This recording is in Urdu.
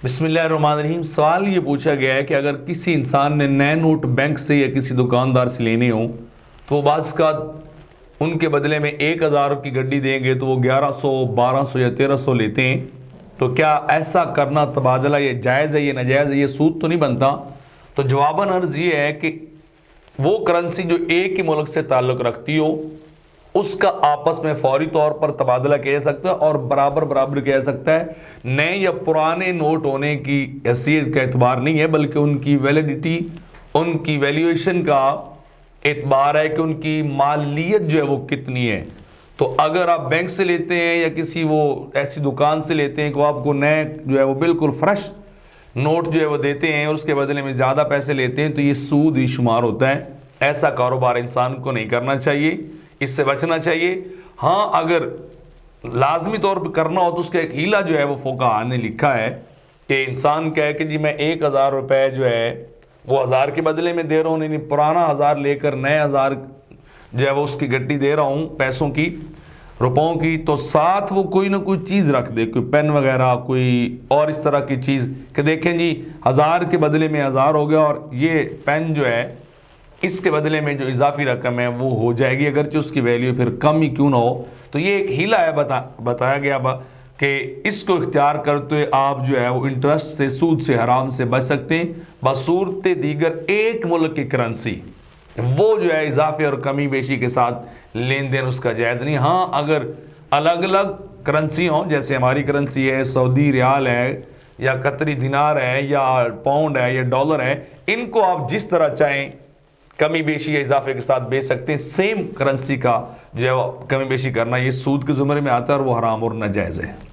بسم اللہ الرحمن الرحیم۔ سوال یہ پوچھا گیا ہے کہ اگر کسی انسان نے نئے نوٹ بینک سے یا کسی دکاندار سے لینے ہوں تو وہ بعض کا ان کے بدلے میں 1000 کی گڈی دیں گے تو وہ 1100 1200 یا 1300 لیتے ہیں، تو کیا ایسا کرنا تبادلہ یہ جائز ہے، یہ ناجائز ہے، یہ سود تو نہیں بنتا؟ تو جواباً عرض یہ ہے کہ وہ کرنسی جو ایک ہی ملک سے تعلق رکھتی ہو اس کا آپس میں فوری طور پر تبادلہ کیا جا سکتا ہے اور برابر کیا جا سکتا ہے۔ نئے یا پرانے نوٹ ہونے کی حیثیت کا اعتبار نہیں ہے، بلکہ ان کی ویلیڈیٹی، ان کی ویلیویشن کا اعتبار ہے کہ ان کی مالیت جو ہے وہ کتنی ہے۔ تو اگر آپ بینک سے لیتے ہیں یا کسی وہ ایسی دکان سے لیتے ہیں کہ وہ آپ کو نئے جو ہے وہ بالکل فریش نوٹ جو ہے وہ دیتے ہیں اور اس کے بدلے میں زیادہ پیسے لیتے ہیں، تو یہ سود ہی شمار ہوتا ہے۔ ایسا کاروبار انسان کو نہیں کرنا چاہیے، اس سے بچنا چاہیے۔ ہاں اگر لازمی طور پہ کرنا ہو تو اس کا ایک ہیلہ جو ہے وہ فقہاء نے لکھا ہے کہ انسان کہے کہ جی میں 1000 روپے جو ہے وہ 1000 کے بدلے میں دے رہا ہوں، یعنی پرانا 1000 لے کر نئے 1000 جو ہے وہ اس کی گڈی دے رہا ہوں پیسوں کی، روپوں کی، تو ساتھ وہ کوئی نہ کوئی چیز رکھ دے، کوئی پین وغیرہ، کوئی اور اس طرح کی چیز کہ دیکھیں جی 1000 کے بدلے میں 1000 ہو گیا اور یہ پین جو ہے اس کے بدلے میں جو اضافی رقم ہے وہ ہو جائے گی، اگرچہ اس کی ویلیو پھر کم ہی کیوں نہ ہو۔ تو یہ ایک ہیلہ ہے، بتایا گیا کہ اس کو اختیار کرتے ہوئے آپ جو ہے وہ انٹرسٹ سے، سود سے، حرام سے بچ سکتے ہیں۔ بصورت دیگر ایک ملک کی کرنسی وہ جو ہے اضافے اور کمی بیشی کے ساتھ لین دین اس کا جائز نہیں۔ ہاں اگر الگ الگ کرنسی ہوں، جیسے ہماری کرنسی ہے، سعودی ریال ہے یا قطری دینار ہے یا پاؤنڈ ہے یا ڈالر ہے، ان کو آپ جس طرح چاہیں کمی بیشی یا اضافے کے ساتھ بیچ سکتے ہیں۔ سیم کرنسی کا جو ہے کمی بیشی کرنا یہ سود کے زمرے میں آتا ہے اور وہ حرام اور ناجائز ہے۔